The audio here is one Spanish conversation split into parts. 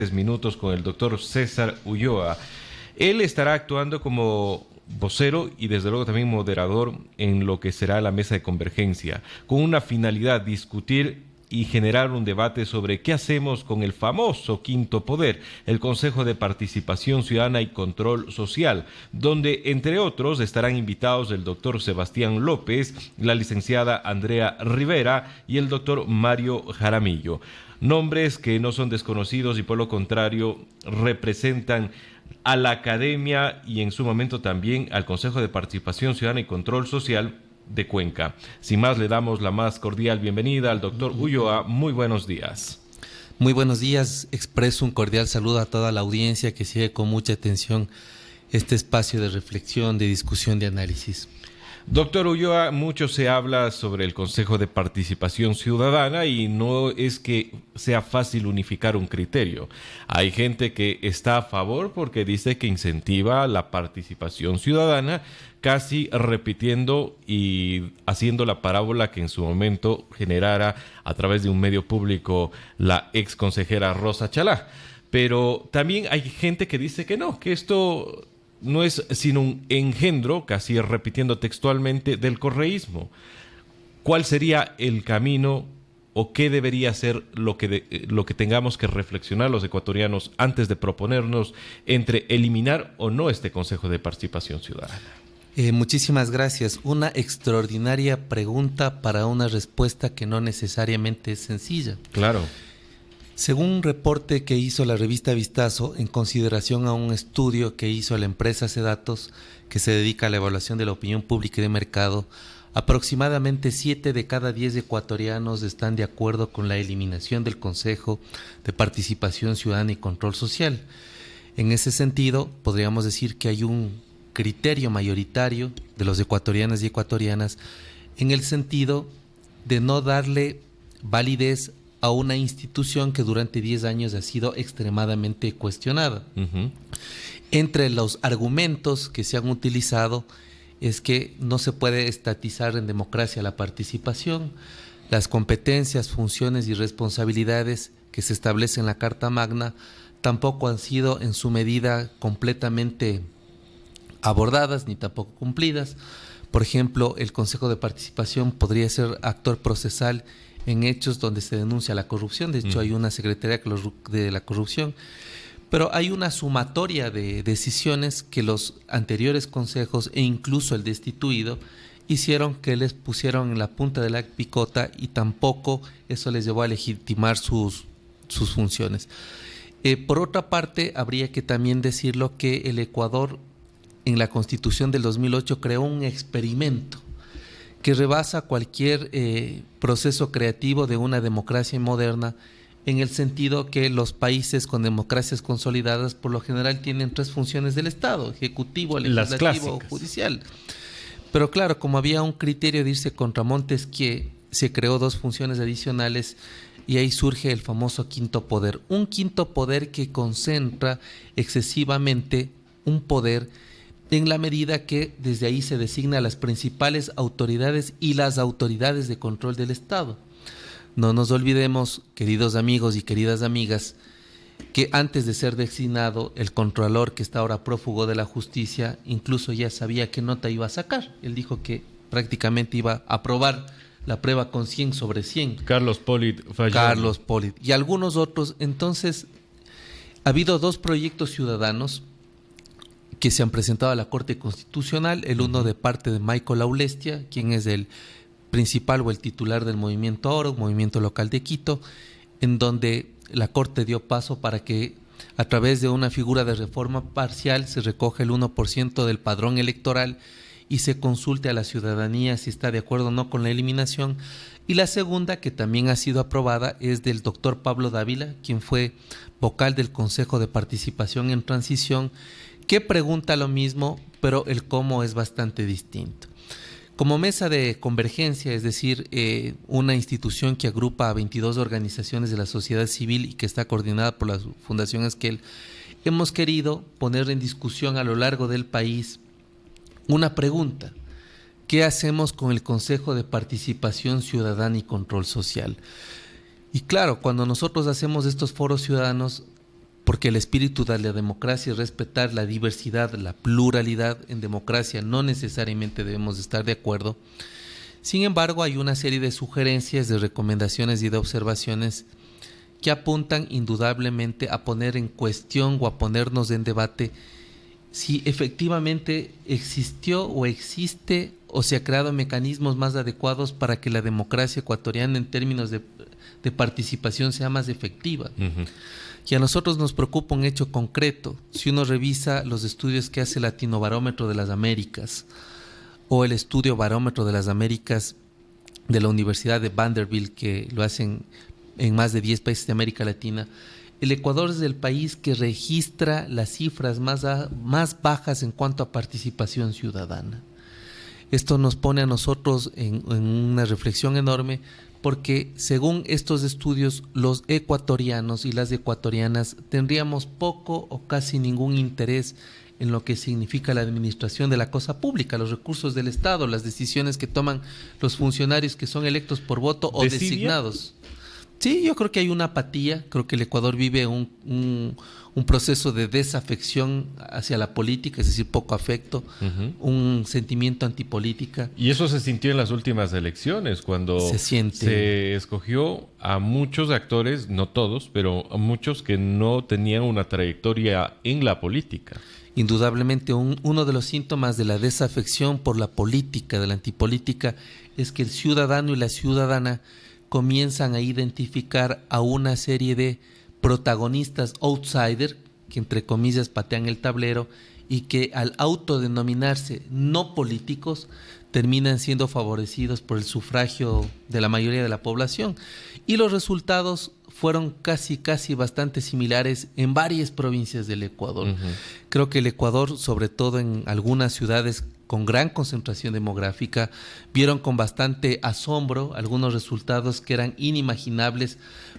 Minutos con el doctor César Ulloa. Él estará actuando como vocero y desde luego también moderador en lo que será la mesa de convergencia, con una finalidad: discutir y generar un debate sobre qué hacemos con el famoso quinto poder, el Consejo de Participación Ciudadana y Control Social, donde entre otros estarán invitados el doctor Sebastián López, la licenciada Andrea Rivera y el doctor Mario Jaramillo. Nombres que no son desconocidos y por lo contrario representan a la academia y en su momento también al Consejo de Participación Ciudadana y Control Social de Cuenca. Sin más, le damos la más cordial bienvenida al doctor Ulloa. Muy buenos días. Muy buenos días. Expreso un cordial saludo a toda la audiencia que sigue con mucha atención este espacio de reflexión, de discusión, de análisis. Doctor Ulloa, mucho se habla sobre el Consejo de Participación Ciudadana y no es que sea fácil unificar un criterio. Hay gente que está a favor porque dice que incentiva la participación ciudadana, casi repitiendo y haciendo la parábola que en su momento generara a través de un medio público la ex consejera Rosa Chalá. Pero también hay gente que dice que no, que esto no es sino un engendro, casi repitiendo textualmente, del correísmo. ¿Cuál sería el camino o qué debería ser lo que tengamos que reflexionar los ecuatorianos antes de proponernos entre eliminar o no este Consejo de Participación Ciudadana? Muchísimas gracias. Una extraordinaria pregunta para una respuesta que no necesariamente es sencilla. Claro. Según un reporte que hizo la revista Vistazo, en consideración a un estudio que hizo la empresa Cedatos, que se dedica a la evaluación de la opinión pública y de mercado, aproximadamente 7 de cada 10 ecuatorianos están de acuerdo con la eliminación del Consejo de Participación Ciudadana y Control Social. En ese sentido, podríamos decir que hay un criterio mayoritario de los ecuatorianos y ecuatorianas en el sentido de no darle validez a una institución que durante 10 años ha sido extremadamente cuestionada. Entre los argumentos que se han utilizado es que no se puede estatizar en democracia la participación, las competencias, funciones y responsabilidades que se establecen en la Carta Magna tampoco han sido en su medida completamente abordadas ni tampoco cumplidas. Por ejemplo, el Consejo de Participación podría ser actor procesal en hechos donde se denuncia la corrupción. De hecho, hay una Secretaría de la Corrupción, pero hay una sumatoria de decisiones que los anteriores consejos e incluso el destituido hicieron que les pusieron en la punta de la picota y tampoco eso les llevó a legitimar sus funciones. Por otra parte, habría que también decirlo que el Ecuador en la Constitución del 2008 creó un experimento que rebasa cualquier proceso creativo de una democracia moderna, en el sentido que los países con democracias consolidadas por lo general tienen 3 funciones del Estado: ejecutivo, legislativo o judicial. Pero claro, como había un criterio de irse contra Montesquieu, se creó 2 funciones adicionales y ahí surge el famoso quinto poder. Un quinto poder que concentra excesivamente un poder en la medida que desde ahí se designa a las principales autoridades y las autoridades de control del Estado. No nos olvidemos, queridos amigos y queridas amigas, que antes de ser designado el Contralor, que está ahora prófugo de la justicia, incluso ya sabía qué nota iba a sacar. Él dijo que prácticamente iba a aprobar la prueba con 100 sobre 100. Carlos Polit falló. Carlos Polit y algunos otros. Entonces, ha habido 2 proyectos ciudadanos que se han presentado a la Corte Constitucional, el uno de parte de Michael Aulestia, quien es el principal o el titular del Movimiento Oro, movimiento local de Quito, en donde la Corte dio paso para que a través de una figura de reforma parcial se recoja el 1% del padrón electoral y se consulte a la ciudadanía si está de acuerdo o no con la eliminación. Y la segunda, que también ha sido aprobada, es del doctor Pablo Dávila, quien fue vocal del Consejo de Participación en Transición, que pregunta lo mismo, pero el cómo es bastante distinto. Como mesa de convergencia, es decir, una institución que agrupa a 22 organizaciones de la sociedad civil y que está coordinada por la Fundación Esquel, hemos querido poner en discusión a lo largo del país una pregunta: ¿qué hacemos con el Consejo de Participación Ciudadana y Control Social? Y claro, cuando nosotros hacemos estos foros ciudadanos, porque el espíritu de la democracia es respetar la diversidad, la pluralidad. En democracia no necesariamente debemos estar de acuerdo. Sin embargo, hay una serie de sugerencias, de recomendaciones y de observaciones que apuntan indudablemente a poner en cuestión o a ponernos en debate si efectivamente existió o existe o se ha creado mecanismos más adecuados para que la democracia ecuatoriana en términos de participación sea más efectiva. Uh-huh. Y a nosotros nos preocupa un hecho concreto. Si uno revisa los estudios que hace el Latinobarómetro de las Américas o el estudio Barómetro de las Américas de la Universidad de Vanderbilt, que lo hacen en más de 10 países de América Latina, el Ecuador es el país que registra las cifras más bajas en cuanto a participación ciudadana. Esto nos pone a nosotros en una reflexión enorme, porque según estos estudios, los ecuatorianos y las ecuatorianas tendríamos poco o casi ningún interés en lo que significa la administración de la cosa pública, los recursos del Estado, las decisiones que toman los funcionarios que son electos por voto o designados. Sí, yo creo que hay una apatía, creo que el Ecuador vive un proceso de desafección hacia la política, es decir, poco afecto, un sentimiento antipolítica. Y eso se sintió en las últimas elecciones, cuando se escogió a muchos actores, no todos, pero a muchos que no tenían una trayectoria en la política. Indudablemente uno de los síntomas de la desafección por la política, de la antipolítica, es que el ciudadano y la ciudadana comienzan a identificar a una serie de protagonistas outsider, que entre comillas patean el tablero, y que al autodenominarse no políticos terminan siendo favorecidos por el sufragio de la mayoría de la población. Y los resultados fueron casi bastante similares en varias provincias del Ecuador. Uh-huh. Creo que el Ecuador, sobre todo en algunas ciudades con gran concentración demográfica, vieron con bastante asombro algunos resultados que eran inimaginables,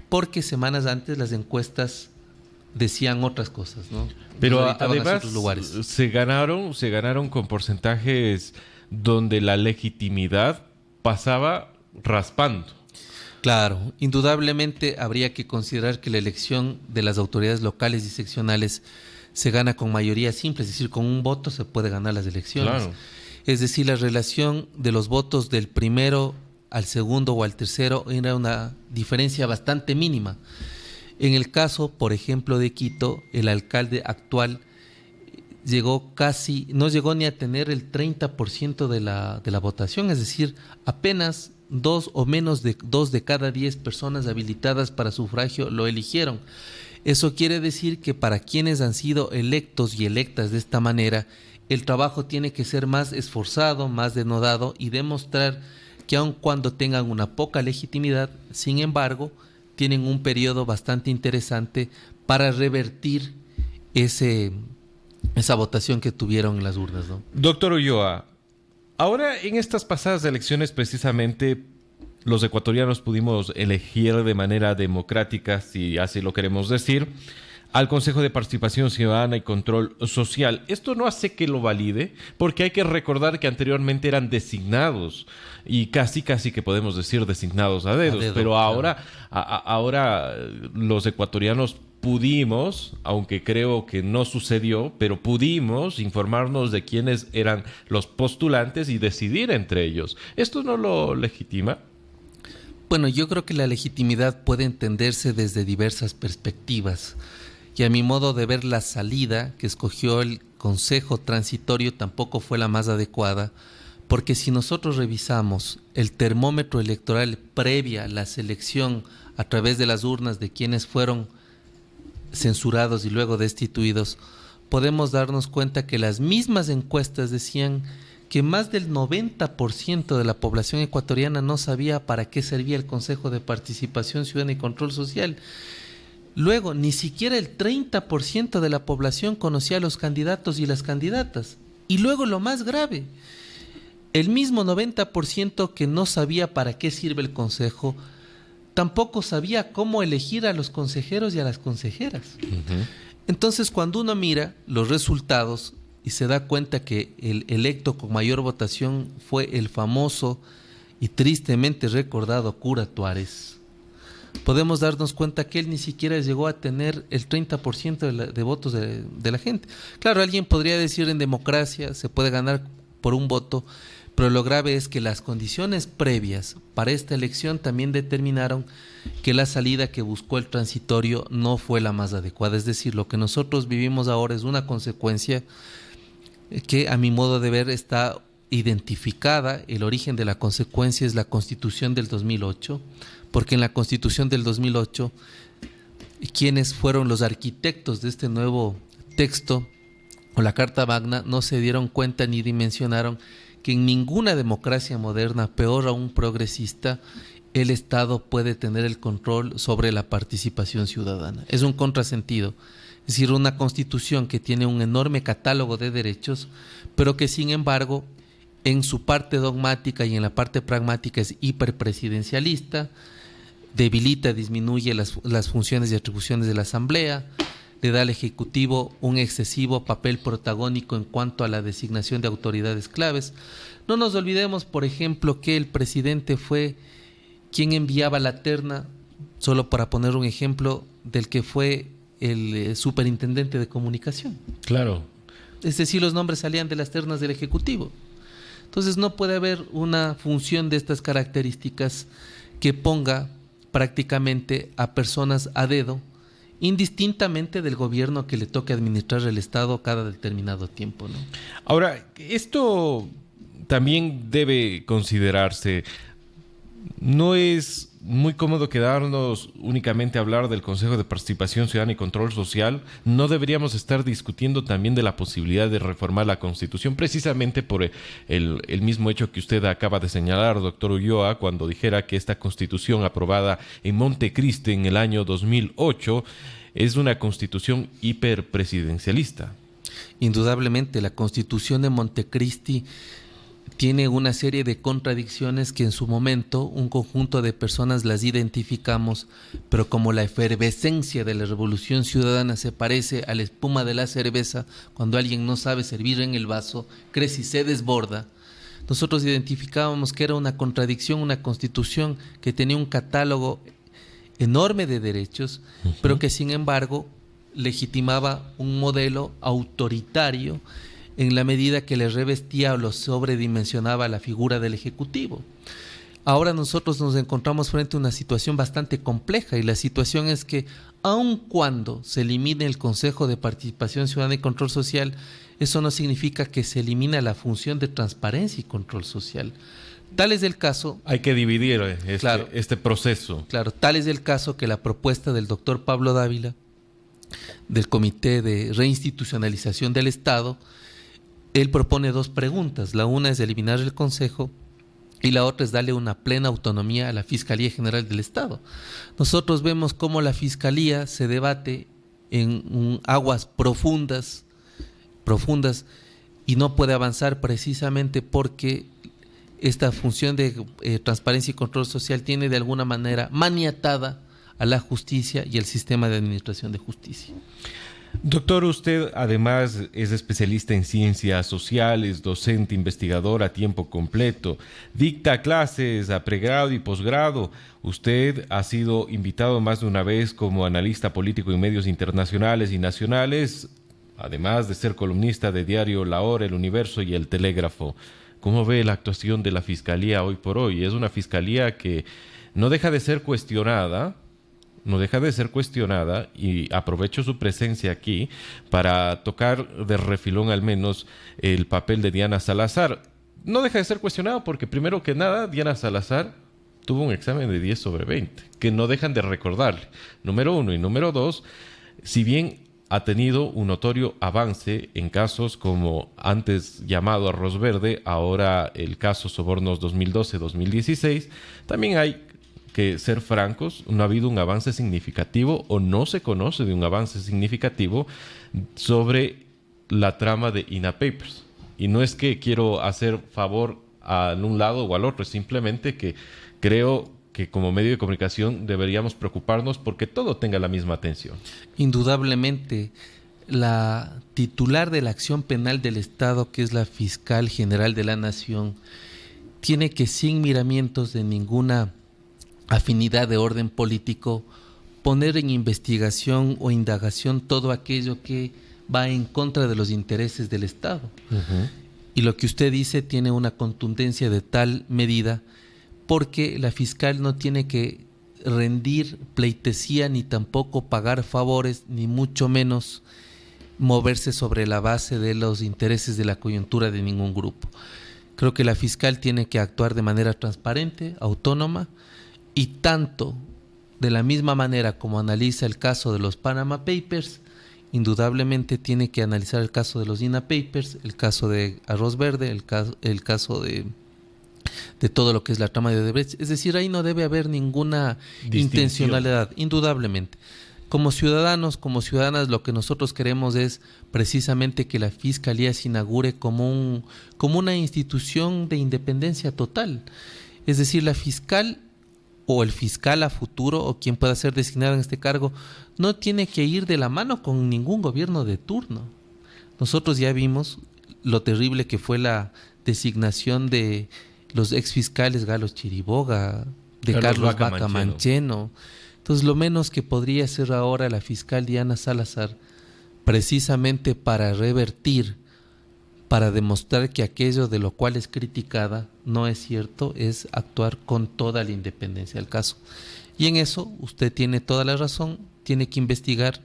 porque semanas antes las encuestas decían otras cosas, ¿no? Pero además se ganaron con porcentajes donde la legitimidad pasaba raspando. Claro, indudablemente habría que considerar que la elección de las autoridades locales y seccionales se gana con mayoría simple, es decir, con un voto se puede ganar las elecciones. Claro. Es decir, la relación de los votos del primero al segundo o al tercero era una diferencia bastante mínima. En el caso, por ejemplo, de Quito, el alcalde actual no llegó ni a tener el 30% de la votación, es decir, apenas 2 o menos de 2 de cada 10 personas habilitadas para sufragio lo eligieron. Eso quiere decir que para quienes han sido electos y electas de esta manera, el trabajo tiene que ser más esforzado, más denodado y demostrar que aun cuando tengan una poca legitimidad, sin embargo, tienen un periodo bastante interesante para revertir esa votación que tuvieron en las urnas, ¿no? Doctor Ulloa, ahora en estas pasadas elecciones precisamente los ecuatorianos pudimos elegir de manera democrática, si así lo queremos decir, al Consejo de Participación Ciudadana y Control Social. Esto no hace que lo valide, porque hay que recordar que anteriormente eran designados y casi que podemos decir designados a dedo, pero ahora, claro. Ahora los ecuatorianos pudimos, aunque creo que no sucedió, pero pudimos informarnos de quiénes eran los postulantes y decidir entre ellos. ¿Esto no lo legitima? Bueno, yo creo que la legitimidad puede entenderse desde diversas perspectivas. Y a mi modo de ver, la salida que escogió el Consejo Transitorio tampoco fue la más adecuada, porque si nosotros revisamos el termómetro electoral previa a la selección a través de las urnas de quienes fueron censurados y luego destituidos, podemos darnos cuenta que las mismas encuestas decían que más del 90% de la población ecuatoriana no sabía para qué servía el Consejo de Participación Ciudadana y Control Social. Luego, ni siquiera el 30% de la población conocía a los candidatos y las candidatas. Y luego lo más grave, el mismo 90% que no sabía para qué sirve el Consejo, tampoco sabía cómo elegir a los consejeros y a las consejeras. Uh-huh. Entonces, cuando uno mira los resultados y se da cuenta que el electo con mayor votación fue el famoso y tristemente recordado cura Tuárez, podemos darnos cuenta que él ni siquiera llegó a tener el 30% de votos de la gente. Claro, alguien podría decir en democracia se puede ganar por un voto, pero lo grave es que las condiciones previas para esta elección también determinaron que la salida que buscó el transitorio no fue la más adecuada. Es decir, lo que nosotros vivimos ahora es una consecuencia que a mi modo de ver está identificada. El origen de la consecuencia es la Constitución del 2008, porque en la Constitución del 2008, quienes fueron los arquitectos de este nuevo texto o la Carta Magna no se dieron cuenta ni dimensionaron que en ninguna democracia moderna, peor aún progresista, el Estado puede tener el control sobre la participación ciudadana. Es un contrasentido. Es decir, una constitución que tiene un enorme catálogo de derechos, pero que sin embargo, en su parte dogmática y en la parte pragmática es hiperpresidencialista, debilita, disminuye las funciones y atribuciones de la Asamblea, le da al Ejecutivo un excesivo papel protagónico en cuanto a la designación de autoridades claves. No nos olvidemos, por ejemplo, que el presidente fue quien enviaba la terna, solo para poner un ejemplo, del que fue el superintendente de comunicación. Claro. Es decir, los nombres salían de las ternas del Ejecutivo. Entonces no puede haber una función de estas características que ponga prácticamente a personas a dedo, indistintamente del gobierno que le toque administrar el Estado cada determinado tiempo, ¿no? Ahora, esto también debe considerarse. No es muy cómodo quedarnos únicamente a hablar del Consejo de Participación Ciudadana y Control Social. No deberíamos estar discutiendo también de la posibilidad de reformar la Constitución, precisamente por el mismo hecho que usted acaba de señalar, doctor Ulloa, cuando dijera que esta Constitución aprobada en Montecristi en el año 2008 es una Constitución hiperpresidencialista. Indudablemente, la Constitución de Montecristi tiene una serie de contradicciones que en su momento un conjunto de personas las identificamos, pero como la efervescencia de la Revolución Ciudadana se parece a la espuma de la cerveza, cuando alguien no sabe servir en el vaso, crece y se desborda. Nosotros identificábamos que era una contradicción, una constitución que tenía un catálogo enorme de derechos, pero que sin embargo legitimaba un modelo autoritario en la medida que le revestía o lo sobredimensionaba la figura del Ejecutivo. Ahora nosotros nos encontramos frente a una situación bastante compleja, y la situación es que aun cuando se elimine el Consejo de Participación Ciudadana y Control Social, eso no significa que se elimina la función de transparencia y control social. Tal es el caso... Hay que dividir este proceso. Claro, tal es el caso que la propuesta del doctor Pablo Dávila, del Comité de Reinstitucionalización del Estado, él propone dos preguntas. La una es eliminar el Consejo y la otra es darle una plena autonomía a la Fiscalía General del Estado. Nosotros vemos cómo la Fiscalía se debate en aguas profundas y no puede avanzar precisamente porque esta función de transparencia y control social tiene de alguna manera maniatada a la justicia y el sistema de administración de justicia. Doctor, usted además es especialista en ciencias sociales, docente, investigador a tiempo completo, dicta clases a pregrado y posgrado. Usted ha sido invitado más de una vez como analista político en medios internacionales y nacionales, además de ser columnista de diario La Hora, El Universo y El Telégrafo. ¿Cómo ve la actuación de la Fiscalía hoy por hoy? Es una Fiscalía que no deja de ser cuestionada, y aprovecho su presencia aquí para tocar de refilón al menos el papel de Diana Salazar. No deja de ser cuestionado porque primero que nada Diana Salazar tuvo un examen de 10 sobre 20, que no dejan de recordarle, número uno. Y número dos, si bien ha tenido un notorio avance en casos como antes llamado Arroz Verde, ahora el caso Sobornos 2012-2016, también hay que ser francos, no ha habido un avance significativo o no se conoce de un avance significativo sobre la trama de INA Papers. Y no es que quiero hacer favor a un lado o al otro, es simplemente que creo que como medio de comunicación deberíamos preocuparnos porque todo tenga la misma atención. Indudablemente, la titular de la acción penal del Estado, que es la Fiscal General de la Nación, tiene que, sin miramientos de ninguna afinidad de orden político, poner en investigación o indagación todo aquello que va en contra de los intereses del Estado. Uh-huh. Y lo que usted dice tiene una contundencia de tal medida porque la fiscal no tiene que rendir pleitesía ni tampoco pagar favores, ni mucho menos moverse sobre la base de los intereses de la coyuntura de ningún grupo. Creo que la fiscal tiene que actuar de manera transparente, autónoma, y tanto de la misma manera como analiza el caso de los Panama Papers, indudablemente tiene que analizar el caso de los INA Papers, el caso de Arroz Verde, el caso de todo lo que es la trama de Odebrecht. Es decir, ahí no debe haber ninguna intencionalidad, indudablemente. Como ciudadanos, como ciudadanas, lo que nosotros queremos es precisamente que la Fiscalía se inaugure como una institución de independencia total. Es decir, la fiscal o el fiscal a futuro o quien pueda ser designado en este cargo no tiene que ir de la mano con ningún gobierno de turno. Nosotros ya vimos lo terrible que fue la designación de los exfiscales Galos Chiriboga, de Carlos Vaca Mancheno. Entonces, lo menos que podría hacer ahora la fiscal Diana Salazar, precisamente para revertir, para demostrar que aquello de lo cual es criticada no es cierto, es actuar con toda la independencia del caso. Y en eso usted tiene toda la razón, tiene que investigar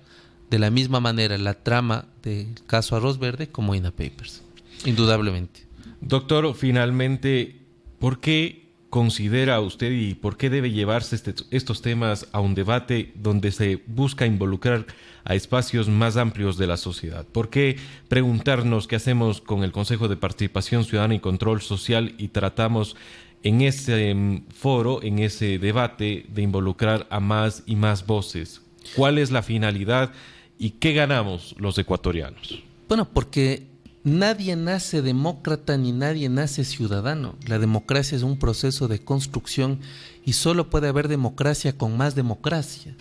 de la misma manera la trama del caso Arroz Verde como INA Papers, indudablemente. Doctor, finalmente, ¿por qué considera usted y por qué debe llevarse estos temas a un debate donde se busca involucrar a espacios más amplios de la sociedad? ¿Por qué preguntarnos qué hacemos con el Consejo de Participación Ciudadana y Control Social y tratamos en ese foro, en ese debate, de involucrar a más y más voces? ¿Cuál es la finalidad y qué ganamos los ecuatorianos? Bueno, porque nadie nace demócrata ni nadie nace ciudadano. La democracia es un proceso de construcción y solo puede haber democracia con más democracia.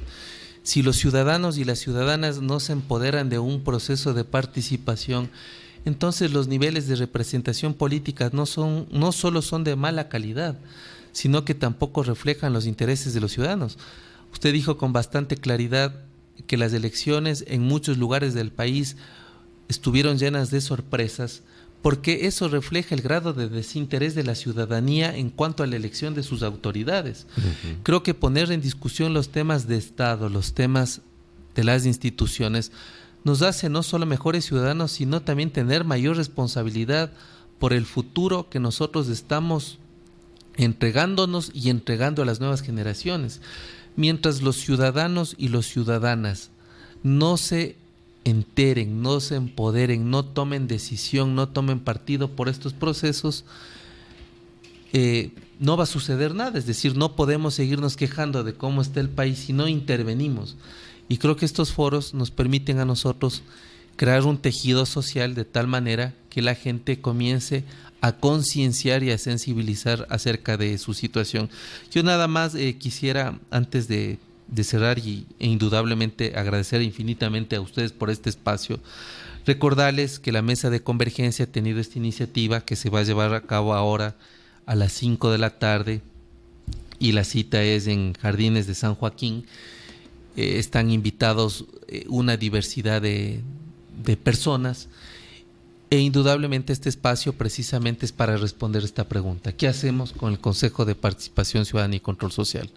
Si los ciudadanos y las ciudadanas no se empoderan de un proceso de participación, entonces los niveles de representación política no solo son de mala calidad, sino que tampoco reflejan los intereses de los ciudadanos. Usted dijo con bastante claridad que las elecciones en muchos lugares del país estuvieron llenas de sorpresas, porque eso refleja el grado de desinterés de la ciudadanía en cuanto a la elección de sus autoridades. Uh-huh. Creo que poner en discusión los temas de Estado, los temas de las instituciones, nos hace no solo mejores ciudadanos, sino también tener mayor responsabilidad por el futuro que nosotros estamos entregándonos y entregando a las nuevas generaciones. Mientras los ciudadanos y las ciudadanas no se enteren, no se empoderen, no tomen decisión, no tomen partido por estos procesos, no va a suceder nada. Es decir, no podemos seguirnos quejando de cómo está el país si no intervenimos. Y creo que estos foros nos permiten a nosotros crear un tejido social de tal manera que la gente comience a concienciar y a sensibilizar acerca de su situación. Yo nada más quisiera, antes de cerrar e indudablemente agradecer infinitamente a ustedes por este espacio, recordarles que la Mesa de Convergencia ha tenido esta iniciativa que se va a llevar a cabo ahora a las 5 de la tarde y la cita es en Jardines de San Joaquín. Están invitados una diversidad de personas e indudablemente este espacio precisamente es para responder esta pregunta. ¿Qué hacemos con el Consejo de Participación Ciudadana y Control Social?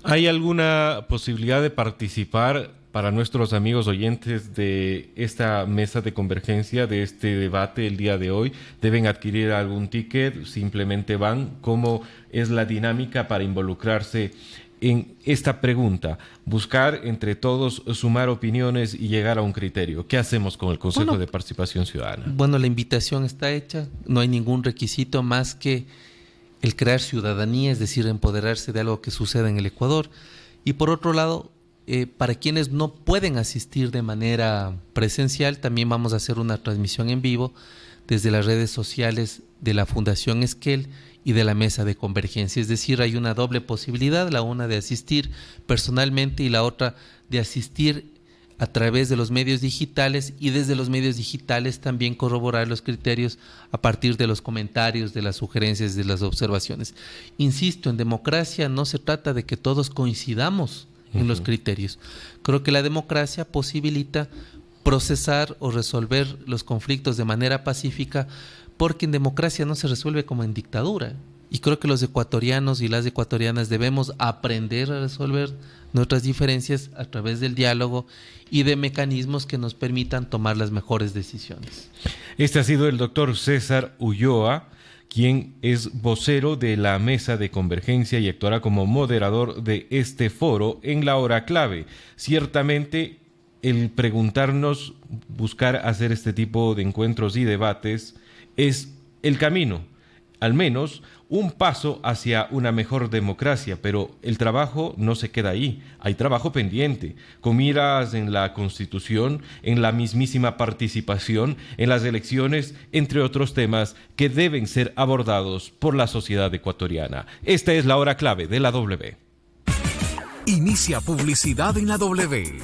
¿Hay alguna posibilidad de participar para nuestros amigos oyentes de esta mesa de convergencia, de este debate el día de hoy? ¿Deben adquirir algún ticket? ¿Simplemente van? ¿Cómo es la dinámica para involucrarse en esta pregunta? Buscar entre todos, sumar opiniones y llegar a un criterio. ¿Qué hacemos con el Consejo de Participación Ciudadana? Bueno, la invitación está hecha. No hay ningún requisito más que el crear ciudadanía, es decir, empoderarse de algo que suceda en el Ecuador. Y por otro lado, para quienes no pueden asistir de manera presencial, también vamos a hacer una transmisión en vivo desde las redes sociales de la Fundación Esquel y de la Mesa de Convergencia. Es decir, hay una doble posibilidad, la una de asistir personalmente y la otra de asistir a través de los medios digitales y desde los medios digitales también corroborar los criterios a partir de los comentarios, de las sugerencias, de las observaciones. Insisto, en democracia no se trata de que todos coincidamos en los criterios. Creo que la democracia posibilita procesar o resolver los conflictos de manera pacífica, porque en democracia no se resuelve como en dictadura. Y creo que los ecuatorianos y las ecuatorianas debemos aprender a resolver nuestras diferencias a través del diálogo y de mecanismos que nos permitan tomar las mejores decisiones. Este ha sido el doctor César Ulloa, quien es vocero de la Mesa de Convergencia y actuará como moderador de este foro en la hora clave. Ciertamente, el preguntarnos, buscar hacer este tipo de encuentros y debates es el camino, al menos un paso hacia una mejor democracia, pero el trabajo no se queda ahí, hay trabajo pendiente, con miras en la Constitución, en la mismísima participación, en las elecciones, entre otros temas que deben ser abordados por la sociedad ecuatoriana. Esta es la hora clave de la W. Inicia publicidad en la W.